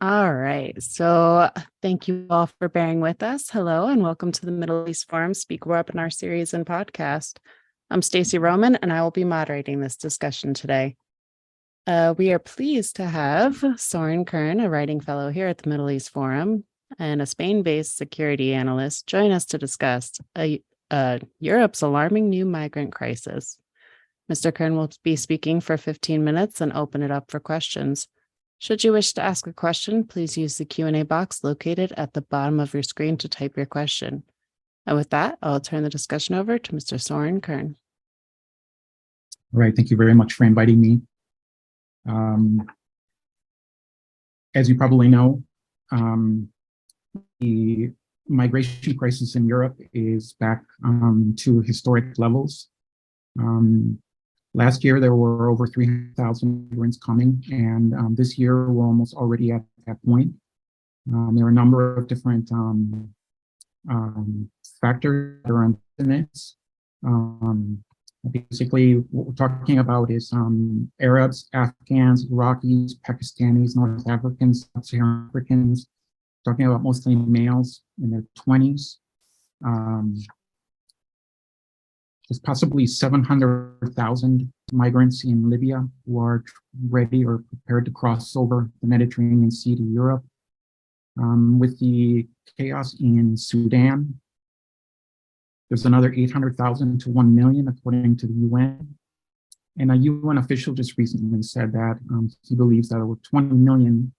All right. So thank you all for bearing with us. Hello, and welcome to the Middle East Forum Speak Webinar Series and Podcast. I'm Stacy Roman, and I will be moderating this discussion today. We are pleased to have Soeren Kern, a writing fellow here at the Middle East Forum, and a Spain-based security analyst, join us to discuss Europe's alarming new migrant crisis. Mr. Kern will be speaking for 15 minutes and open it up for questions. Should you wish to ask a question, please use the Q&A box located at the bottom of your screen to type your question. And with that, I'll turn the discussion over to Mr. Soeren Kern. All right, thank you very much for inviting me. As you probably know, the migration crisis in Europe is back to historic levels. Last year, there were over 300,000 migrants coming, and this year, we're almost already at that point. There are a number of different factors that are in this. Basically, what we're talking about is Arabs, Afghans, Iraqis, Pakistanis, North Africans, Sub-Saharan Africans, talking about mostly males in their 20s. There's possibly 700,000 migrants in Libya who are ready or prepared to cross over the Mediterranean Sea to Europe. With the chaos in Sudan, there's another 800,000 to 1 million, according to the UN. And a UN official just recently said that he believes that there were 20 million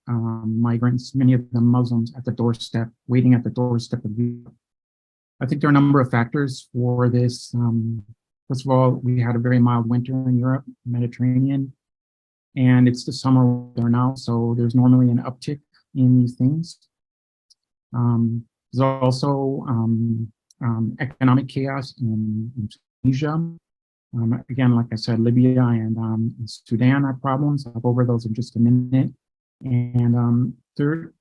migrants, many of them Muslims, at the doorstep, waiting at the doorstep of Europe. I think there are a number of factors for this. First of all, we had a very mild winter in Europe, Mediterranean, and it's the summer there now, so there's normally an uptick in these things. There's also economic chaos in Tunisia. Again, like I said, Libya and Sudan have problems. I'll go over those in just a minute. And third,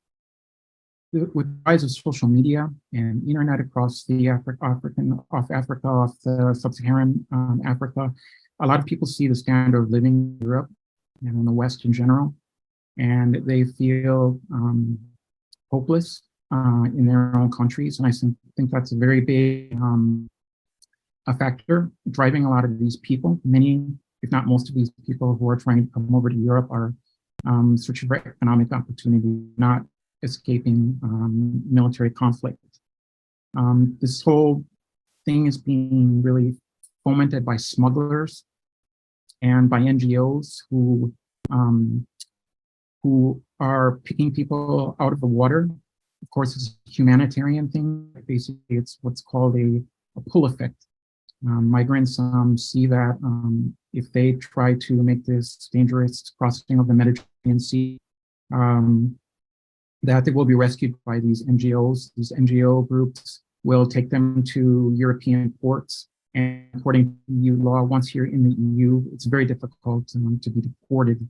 with the rise of social media and internet across the off the sub-Saharan Africa, a lot of people see the standard of living in Europe and in the West in general, and they feel hopeless in their own countries. And I think that's a very big a factor driving a lot of these people. Many, if not most of these people who are trying to come over to Europe are searching for economic opportunity, not escaping military conflict. This whole thing is being really fomented by smugglers and by NGOs who are picking people out of the water. Of course, it's a humanitarian thing. Basically, it's what's called a pull effect. Migrants see that if they try to make this dangerous crossing of the Mediterranean Sea, that they will be rescued by these NGOs. These NGO groups will take them to European ports. And according to EU law, once you're in the EU, it's very difficult to be deported.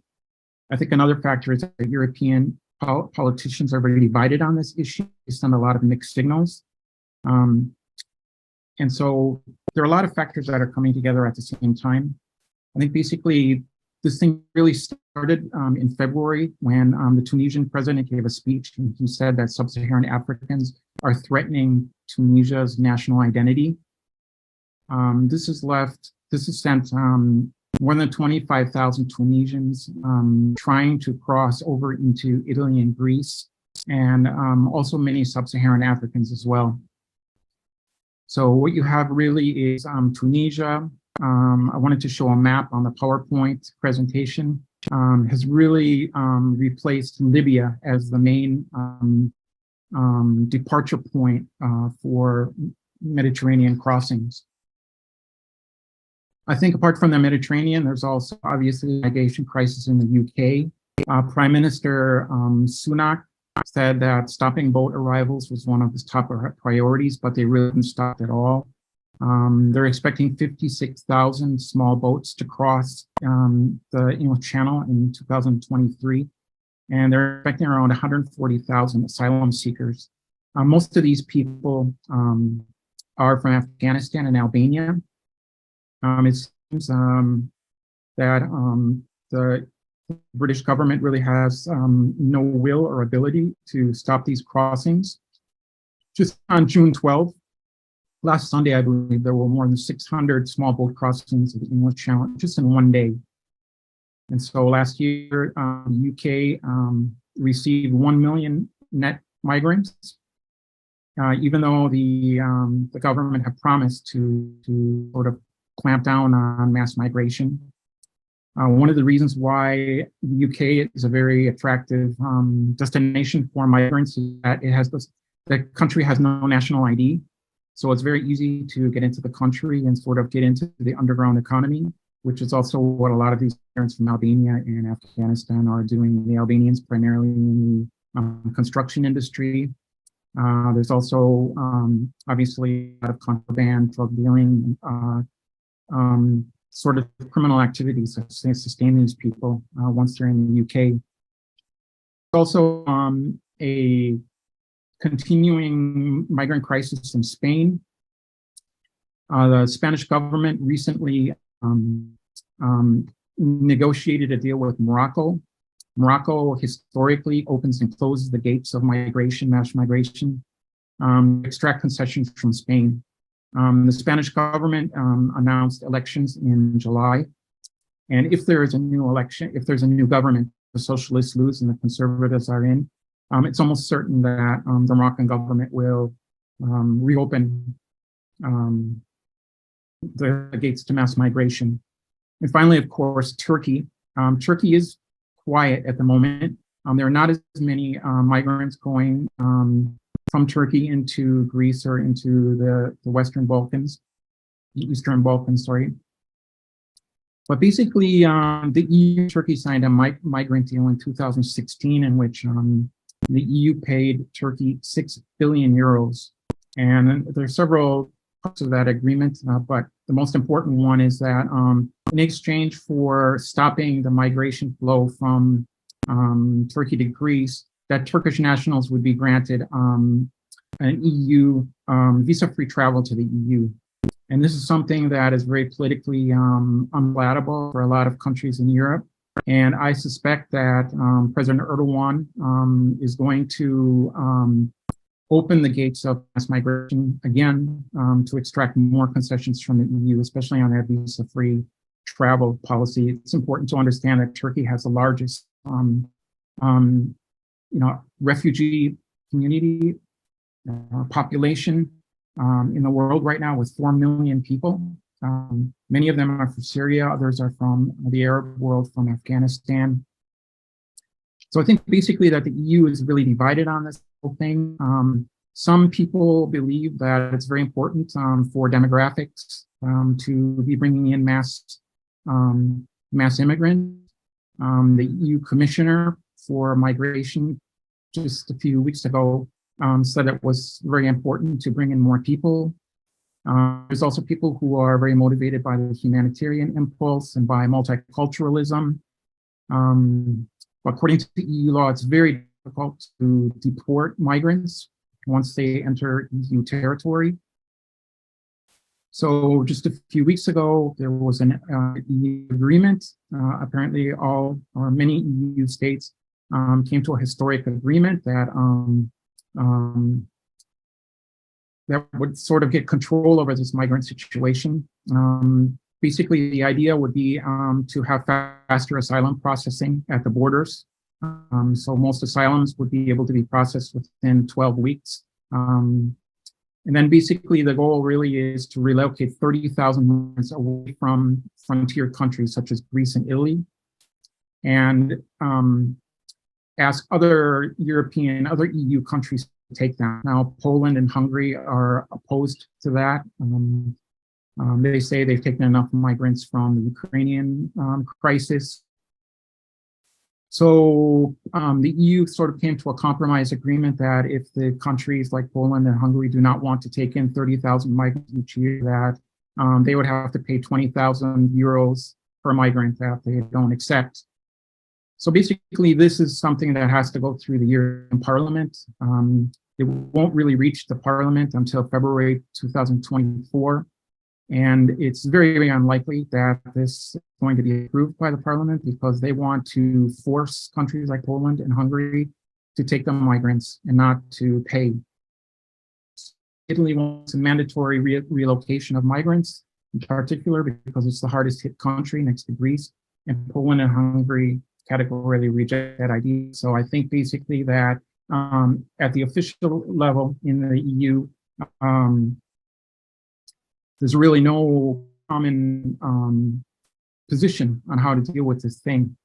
I think another factor is that European politicians are very divided on this issue based on a lot of mixed signals. And so there are a lot of factors that are coming together at the same time. I think basically this thing really started in February when the Tunisian president gave a speech, and he said that sub-Saharan Africans are threatening Tunisia's national identity. This has sent more than 25,000 Tunisians trying to cross over into Italy and Greece, and also many sub-Saharan Africans as well. So what you have really is Tunisia. I wanted to show a map on the PowerPoint presentation, has really replaced Libya as the main departure point for Mediterranean crossings. I think apart from the Mediterranean, there's also obviously a migration crisis in the UK. Prime Minister Sunak said that stopping boat arrivals was one of his top priorities, but they really haven't stopped at all. They're expecting 56,000 small boats to cross the English Channel in 2023, and they're expecting around 140,000 asylum seekers. Most of these people are from Afghanistan and Albania. It seems that the the British government really has no will or ability to stop these crossings. Just on June 12th, last Sunday, I believe, there were more than 600 small boat crossings of the English Channel just in one day. And so last year, the UK received 1 million net migrants, even though the government had promised to sort of clamp down on mass migration. One of the reasons why the UK is a very attractive destination for migrants is that the country has no national ID. So it's very easy to get into the country and sort of get into the underground economy, which is also what a lot of these migrants from Albania and Afghanistan are doing. The Albanians primarily in the construction industry. There's also obviously a lot of contraband, drug dealing, sort of criminal activities that sustain these people once they're in the UK. Also a continuing migrant crisis in Spain. The Spanish government recently negotiated a deal with Morocco. Morocco historically opens and closes the gates of migration, mass migration, extract concessions from Spain. The Spanish government announced elections in July. And if there is a new election, if there's a new government, the socialists lose and the conservatives are in, it's almost certain that the Moroccan government will reopen the gates to mass migration. And finally, of course, Turkey. Turkey is quiet at the moment. There are not as many migrants going from Turkey into Greece or into the Western Balkans, the Eastern Balkans, sorry. But basically, the EU and Turkey signed a migrant deal in 2016 in which the EU paid Turkey 6 billion euros. And there are several parts of that agreement, but the most important one is that in exchange for stopping the migration flow from Turkey to Greece, that Turkish nationals would be granted an EU visa-free travel to the EU. And this is something that is very politically unpalatable for a lot of countries in Europe. And I suspect that President Erdogan is going to open the gates of mass migration again to extract more concessions from the EU, especially on their visa-free travel policy. It's important to understand that Turkey has the largest refugee community population in the world right now, with 4 million people. Many of them are from Syria, others are from the Arab world, from Afghanistan. So I think basically that the EU is really divided on this whole thing. Some people believe that it's very important for demographics to be bringing in mass immigrants. The EU Commissioner for Migration just a few weeks ago said it was very important to bring in more people. There's also people who are very motivated by the humanitarian impulse and by multiculturalism. According to the EU law, it's very difficult to deport migrants once they enter EU territory. So just a few weeks ago, there was an EU agreement. Apparently all or many EU states came to a historic agreement that that would sort of get control over this migrant situation. Basically, the idea would be to have faster asylum processing at the borders. So most asylums would be able to be processed within 12 weeks. And then basically the goal really is to relocate 30,000 migrants away from frontier countries such as Greece and Italy, and ask other EU countries to take them. Now, Poland and Hungary are opposed to that. They say they've taken enough migrants from the Ukrainian crisis. So the EU sort of came to a compromise agreement that if the countries like Poland and Hungary do not want to take in 30,000 migrants each year, that they would have to pay 20,000 euros per migrant that they don't accept. So basically, this is something that has to go through the European Parliament. It won't really reach the Parliament until February 2024. And it's very, very unlikely that this is going to be approved by the parliament because they want to force countries like Poland and Hungary to take the migrants and not to pay. Italy wants a mandatory relocation of migrants, in particular because it's the hardest hit country next to Greece, and Poland and Hungary categorically reject that idea. So I think basically that at the official level in the EU, there's really no common position on how to deal with this thing.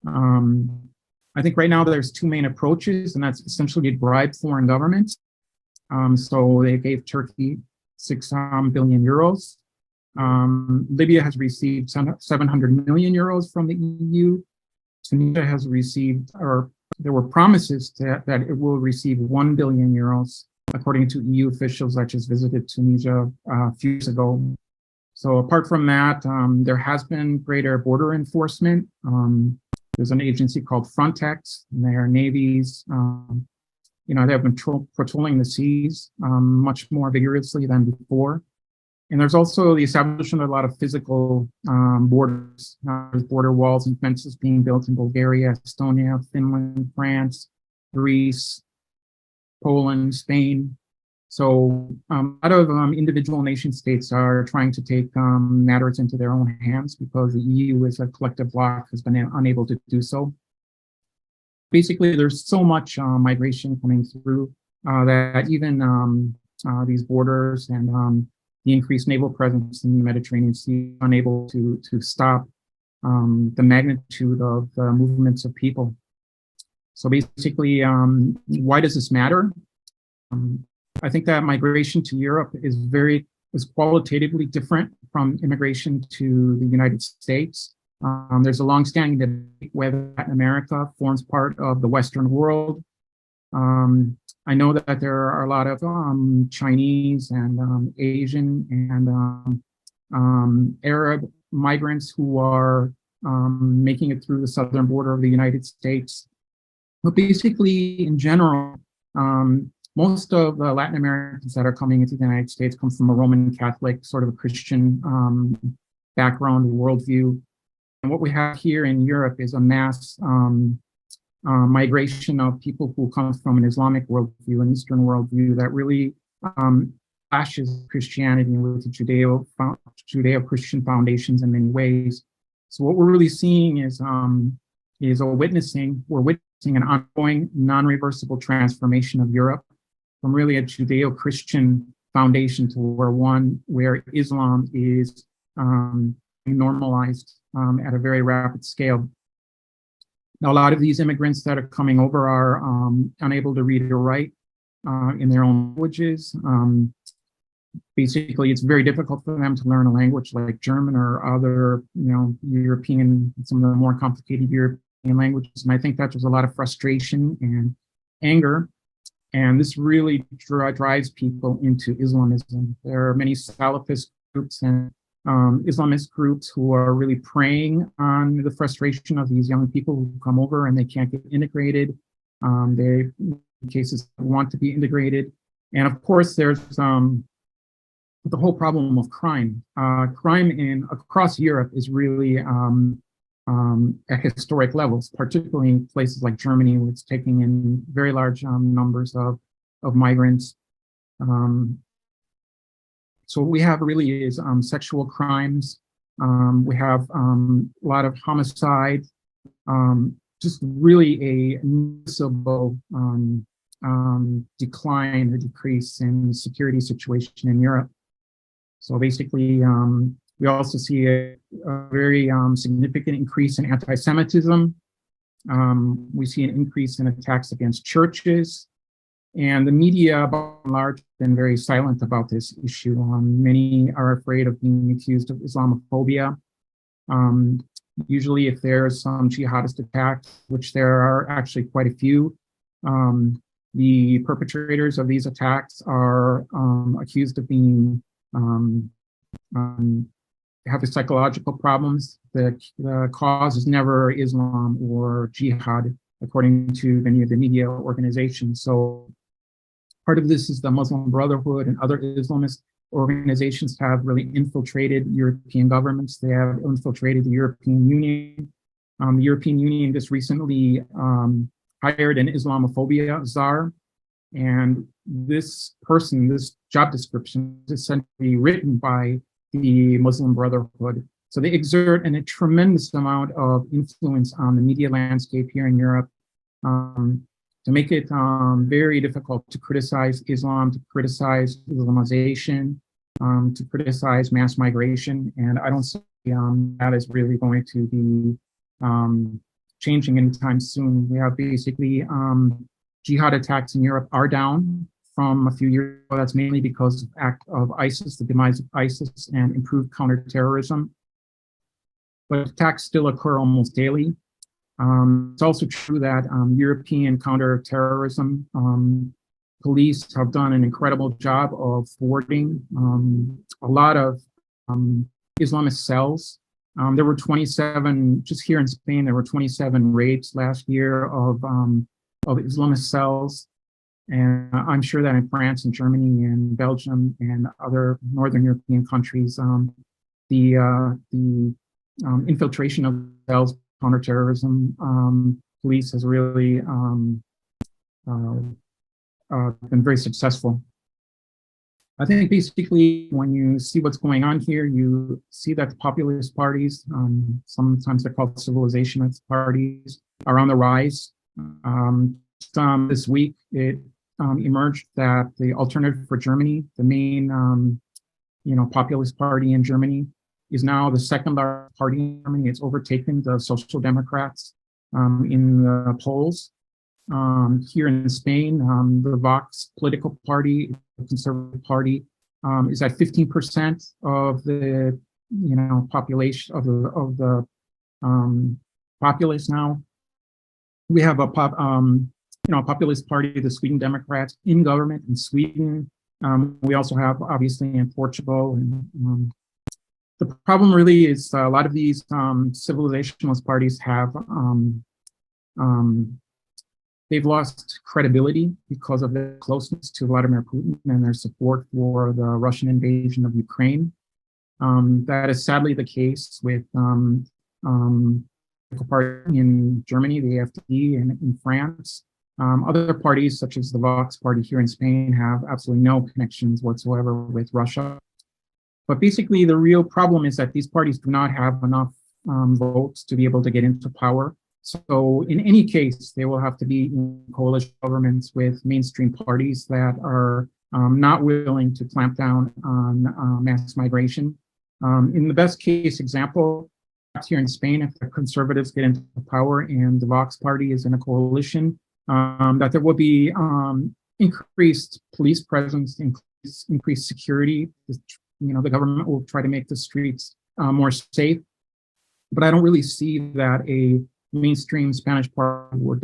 I think right now there's two main approaches, and that's essentially to bribe foreign governments. So they gave Turkey 6 billion euros. Libya has received 700 million euros from the EU. Tunisia has received, or there were promises that it will receive 1 billion euros, according to EU officials that just visited Tunisia a few years ago. So apart from that, there has been greater border enforcement. There's an agency called Frontex, and their navies, they have been patrolling the seas much more vigorously than before. And there's also the establishment of a lot of physical borders. There's border walls and fences being built in Bulgaria, Estonia, Finland, France, Greece, Poland, Spain. So a lot of individual nation states are trying to take matters into their own hands because the EU as a collective bloc has been unable to do so. Basically, there's so much migration coming through that even these borders and the increased naval presence in the Mediterranean Sea are unable to stop the magnitude of the movements of people. So basically, why does this matter? I think that migration to Europe is qualitatively different from immigration to the United States. There's a longstanding debate whether Latin America forms part of the Western world. I know that there are a lot of Chinese and Asian and Arab migrants who are making it through the southern border of the United States. But basically, in general, most of the Latin Americans that are coming into the United States come from a Roman Catholic, sort of a Christian background, worldview. And what we have here in Europe is a mass migration of people who come from an Islamic worldview, an Eastern worldview that really clashes Christianity with the Judeo-Christian foundations in many ways. So what we're really seeing is we're witnessing an ongoing, non-reversible transformation of Europe from really a Judeo-Christian foundation to where Islam is normalized at a very rapid scale. Now, a lot of these immigrants that are coming over are unable to read or write in their own languages. Basically, it's very difficult for them to learn a language like German or other, European, some of the more complicated European languages. And I think that there's a lot of frustration and anger. And this really drives people into Islamism. There are many Salafist groups and Islamist groups who are really preying on the frustration of these young people who come over and they can't get integrated. They, in cases, want to be integrated. And of course, there's the whole problem of crime. Crime across Europe is really at historic levels, particularly in places like Germany, where it's taking in very large numbers of migrants. So what we have really is sexual crimes. We have a lot of homicide, just really a noticeable decline or decrease in the security situation in Europe. So basically, we also see a very significant increase in anti-Semitism. We see an increase in attacks against churches. And the media, by and large, have been very silent about this issue. Many are afraid of being accused of Islamophobia. Usually, if there's some jihadist attack, which there are actually quite a few, the perpetrators of these attacks are accused of being have psychological problems. The cause is never Islam or jihad, according to many of the media organizations. So part of this is the Muslim Brotherhood and other Islamist organizations have really infiltrated European governments. They have infiltrated the European Union. The European Union just recently hired an Islamophobia czar. And this person, this job description is essentially written by the Muslim Brotherhood. So they exert a tremendous amount of influence on the media landscape here in Europe, to make it very difficult to criticize Islam, to criticize Islamization, to criticize mass migration. And I don't see that is really going to be changing anytime soon. We have basically jihad attacks in Europe are down from a few years ago. That's mainly because of ISIS, the demise of ISIS, and improved counterterrorism. But attacks still occur almost daily. It's also true that European counterterrorism police have done an incredible job of thwarting a lot of Islamist cells. There were 27, just here in Spain, there were 27 raids last year of Islamist cells. And I'm sure that in France and Germany and Belgium and other Northern European countries, the infiltration of cells, counterterrorism police has really been very successional. I think basically when you see what's going on here, you see that the populist parties, sometimes they're called civilizationist parties, are on the rise. This week, it emerged that the Alternative for Germany, the main populist party in Germany, is now the second largest party in Germany. It's overtaken the Social Democrats in the polls. Here in Spain, the Vox political party, the Conservative Party, is at 15% of the population of the populace now. We have a populist party, the Sweden Democrats, in government in Sweden. We also have, obviously, in Portugal. And the problem really is a lot of these civilizationalist parties have they've lost credibility because of their closeness to Vladimir Putin and their support for the Russian invasion of Ukraine. That is sadly the case with the party in Germany, the AfD, and in France. Other parties, such as the Vox party here in Spain, have absolutely no connections whatsoever with Russia. But basically, the real problem is that these parties do not have enough votes to be able to get into power. So in any case, they will have to be in coalition governments with mainstream parties that are not willing to clamp down on mass migration. In the best case example, here in Spain, if the conservatives get into power and the Vox party is in a coalition, that there will be increased police presence, increased security. The government will try to make the streets more safe. But I don't really see that a mainstream Spanish party would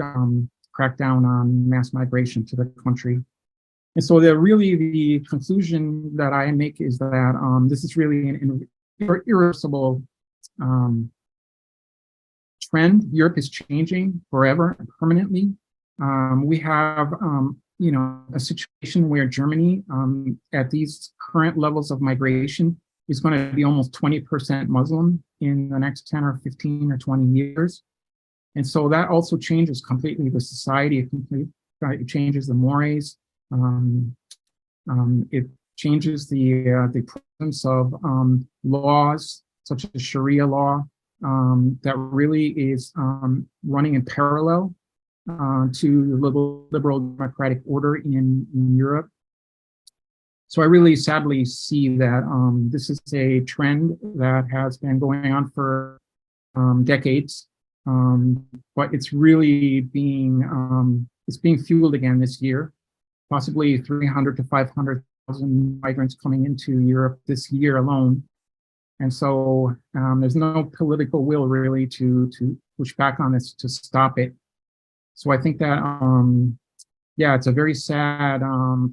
crack down on mass migration to the country. And so the conclusion that I make is that this is really an irreversible trend. Europe is changing forever and permanently. We have a situation where Germany, at these current levels of migration, is going to be almost 20% Muslim in the next 10 or 15 or 20 years. And so that also changes completely the society. It changes the mores. It changes the presence of laws such as Sharia law that really is running in parallel to the liberal democratic order in Europe. So I really sadly see that this is a trend that has been going on for decades, but it's really being fueled again this year. Possibly 300 to 500,000 migrants coming into Europe this year alone. And so there's no political will really to push back on this, to stop it. So I think that, it's a very sad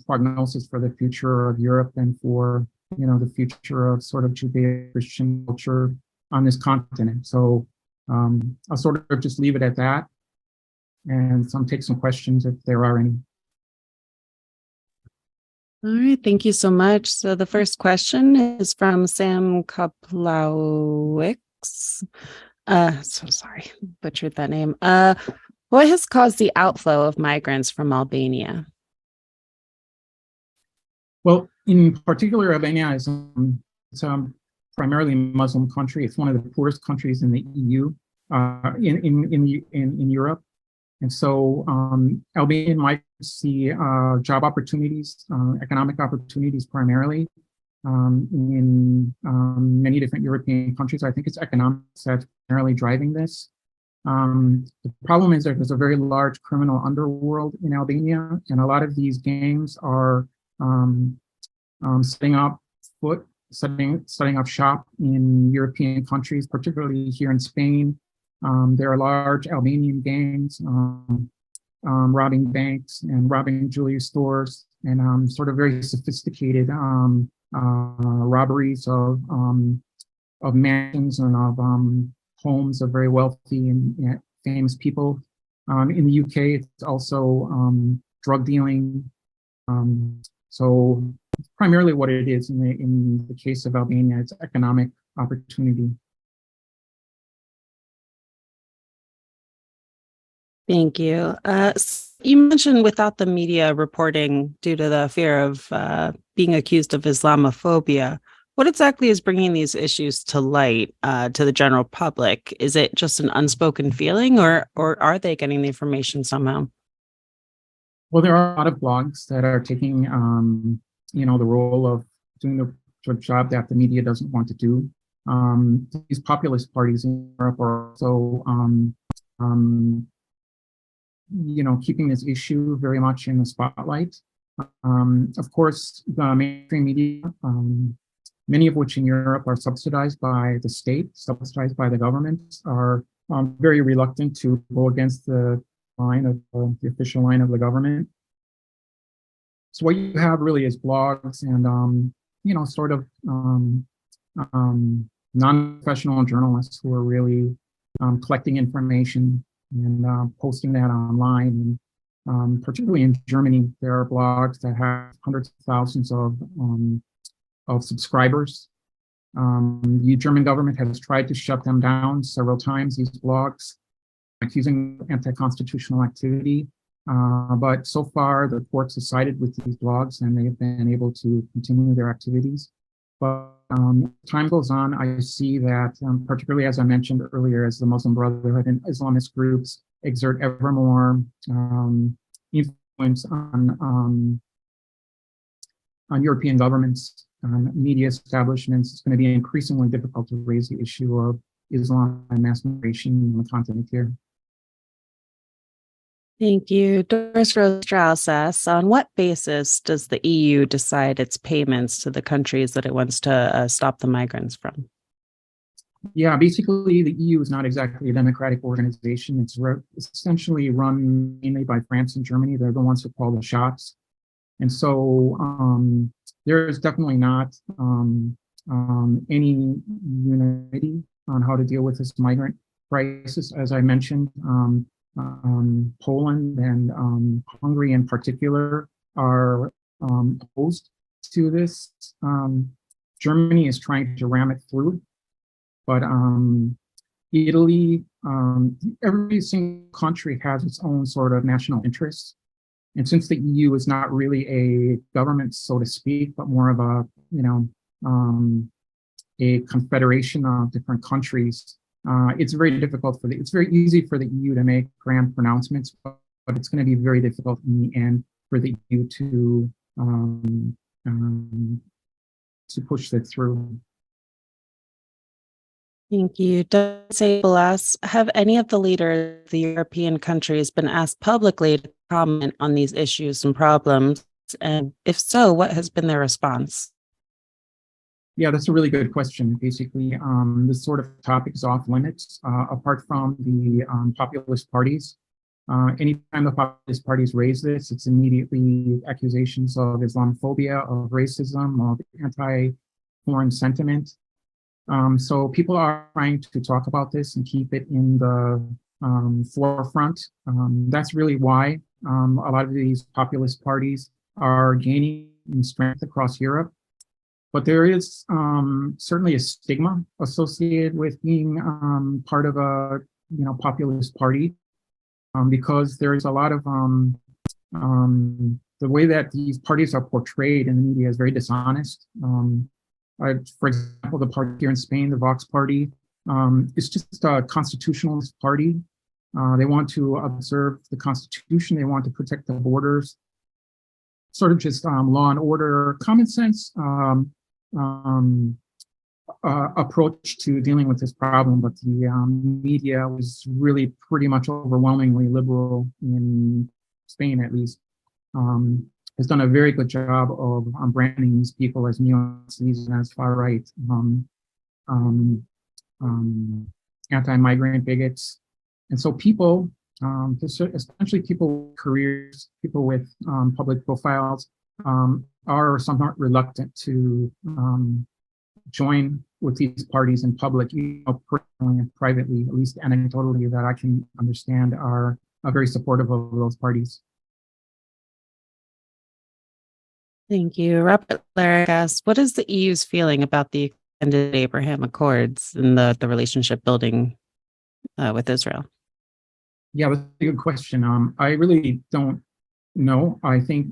prognosis for the future of Europe and for, the future of sort of Judeo-Christian culture on this continent. So I'll sort of just leave it at that and take some questions if there are any. All right, thank you so much. So the first question is from Sam Koplowicz. So sorry, butchered that name. What has caused the outflow of migrants from Albania? Well, in particular, Albania is it's a primarily Muslim country. It's one of the poorest countries in the EU, in Europe. And so Albanian migrants see job opportunities, economic opportunities primarily in many different European countries. I think it's economics that's primarily driving this. The problem is that there's a very large criminal underworld in Albania, and a lot of these gangs are setting up shop in European countries, particularly here in Spain. There are large Albanian gangs robbing banks and robbing jewelry stores, and sort of very sophisticated robberies of mansions and of homes of very wealthy and famous people. In the UK, it's also drug dealing. So primarily what it is in the case of Albania, it's economic opportunity. Thank you. You mentioned without the media reporting due to the fear of being accused of Islamophobia. What exactly is bringing these issues to light to the general public? Is it just an unspoken feeling, or are they getting the information somehow? Well, there are a lot of blogs that are taking, the role of doing the job that the media doesn't want to do. These populist parties in Europe are also, keeping this issue very much in the spotlight. Of course, the mainstream media, many of which in Europe are subsidized by the state, subsidized by the government, are very reluctant to go against the line of the official line of the government. So what you have really is blogs and sort of non-professional journalists who are really collecting information and posting that online. And particularly in Germany, there are blogs that have hundreds of thousands of subscribers. The German government has tried to shut them down several times, these blogs, accusing anti-constitutional activity. But so far, the courts have sided with these blogs and they've been able to continue their activities. But time goes on, I see that, particularly as I mentioned earlier, as the Muslim Brotherhood and Islamist groups exert ever more influence on European governments, media establishments, it's going to be increasingly difficult to raise the issue of Islam and mass migration in the continent here. Thank you. Doris Rose Strauss asks, on what basis does the EU decide its payments to the countries that it wants to stop the migrants from? Yeah, basically the EU is not exactly a democratic organization. It's essentially run mainly by France and Germany. They're the ones who call the shots. And so there is definitely not any unity on how to deal with this migrant crisis. As I mentioned, Poland and Hungary in particular are opposed to this. Germany is trying to ram it through, but Italy, every single country has its own sort of national interests. And since the EU is not really a government, so to speak, but more of a, a confederation of different countries, it's very difficult it's very easy for the EU to make grand pronouncements, but it's going to be very difficult in the end for the EU to push that through. Thank you. Disable asks, have any of the leaders of the European countries been asked publicly to comment on these issues and problems? And if so, what has been their response? Yeah, that's a really good question. Basically, this sort of topic is off limits, apart from the populist parties. Anytime the populist parties raise this, it's immediately accusations of Islamophobia, of racism, of anti-foreign sentiment. So people are trying to talk about this and keep it in the forefront. That's really why a lot of these populist parties are gaining in strength across Europe. But there is certainly a stigma associated with being part of a populist party, because there is a lot of the way that these parties are portrayed in the media is very dishonest. For example, the party here in Spain, the Vox Party, is just a constitutionalist party. They want to observe the Constitution. They want to protect the borders. Sort of just law and order, common sense approach to dealing with this problem. But the media was really pretty much overwhelmingly liberal in Spain, at least. Has done a very good job of branding these people as neo-Nazis and as far-right anti-migrant bigots. And so people, especially people with careers, people with public profiles, are somewhat reluctant to join with these parties in public, personally and privately, at least anecdotally, that I can understand, are very supportive of those parties. Thank you. Robert Larrick asks, what is the EU's feeling about the extended Abraham Accords and the relationship building with Israel? Yeah, that's a good question. I really don't know. I think,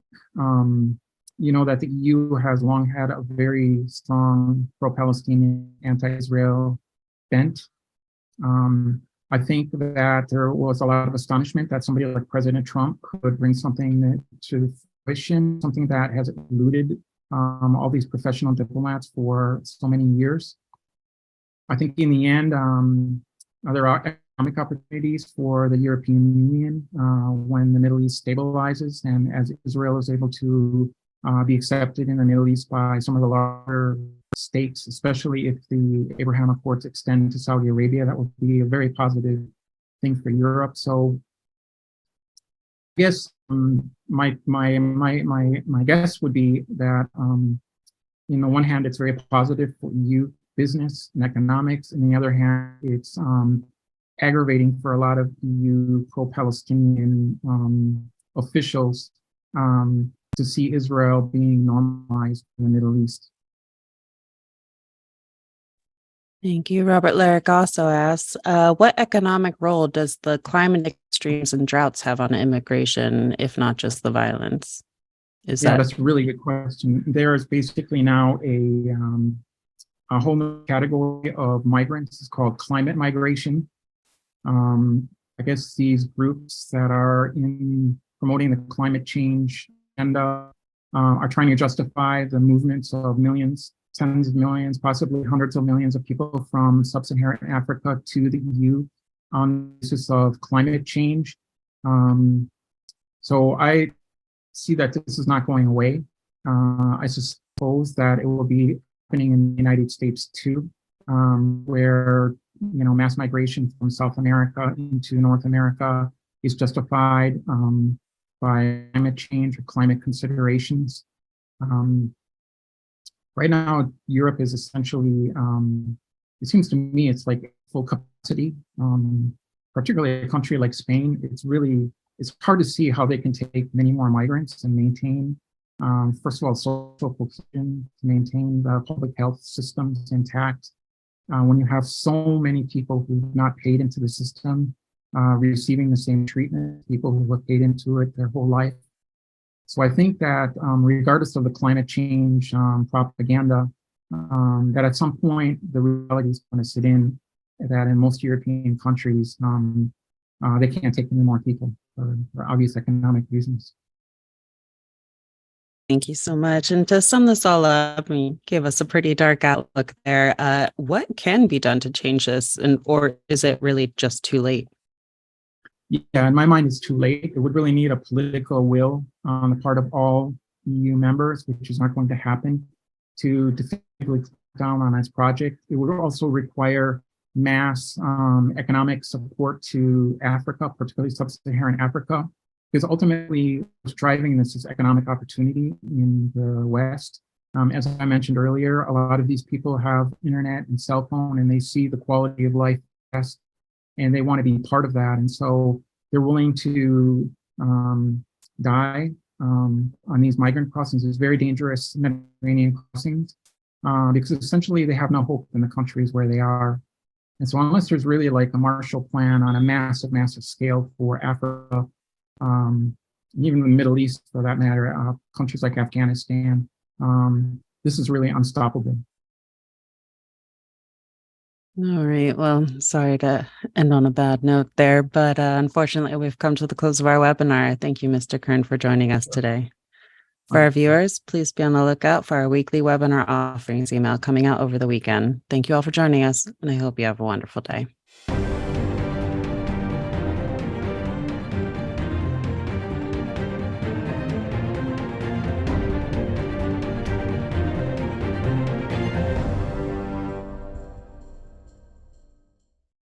that the EU has long had a very strong pro-Palestinian, anti-Israel bent. I think that there was a lot of astonishment that somebody like President Trump could bring something to fruition, something that has eluded all these professional diplomats for so many years. I think in the end, there are economic opportunities for the European Union when the Middle East stabilizes, and as Israel is able to be accepted in the Middle East by some of the larger states, especially if the Abraham Accords extend to Saudi Arabia. That would be a very positive thing for Europe. So I guess my guess would be that on the one hand, it's very positive for EU business and economics. On the other hand, it's aggravating for a lot of EU pro-Palestinian officials to see Israel being normalized in the Middle East. Thank you. Robert Larrick also asks, what economic role does the climate extremes and droughts have on immigration, if not just the violence? That's a really good question. There is basically now a whole new category of migrants. It's called climate migration. I guess these groups that are in promoting the climate change agenda are trying to justify the movements of millions, tens of millions, possibly hundreds of millions of people from sub-Saharan Africa to the EU on the basis of climate change. So I see that this is not going away. I suppose that it will be happening in the United States too, where mass migration from South America into North America is justified by climate change or climate considerations. Right now, Europe is essentially, it seems to me, it's like full capacity, particularly a country like Spain. It's hard to see how they can take many more migrants and maintain, first of all, social cohesion, to maintain the public health systems intact. When you have so many people who've not paid into the system, receiving the same treatment, people who have paid into it their whole life. So I think that regardless of the climate change propaganda, that at some point the reality is going to sit in that in most European countries, they can't take any more people for obvious economic reasons. Thank you so much. And to sum this all up, you gave us a pretty dark outlook there. What can be done to change this, or is it really just too late? Yeah, in my mind, it's too late. It would really need a political will on the part of all EU members, which is not going to happen, to definitively crack down on this project. It would also require mass economic support to Africa, particularly sub-Saharan Africa, because ultimately what's driving this is economic opportunity in the West. As I mentioned earlier, a lot of these people have internet and cell phone, and they see the quality of life best, and they want to be part of that. And so they're willing to die on these migrant crossings, these very dangerous Mediterranean crossings, because essentially they have no hope in the countries where they are. And so unless there's really like a Marshall Plan on a massive, massive scale for Africa, even the Middle East for that matter, countries like Afghanistan, this is really unstoppable. All right. Well, sorry to end on a bad note there, but unfortunately, we've come to the close of our webinar. Thank you, Mr. Kern, for joining us today. For our viewers, please be on the lookout for our weekly webinar offerings email coming out over the weekend. Thank you all for joining us, and I hope you have a wonderful day.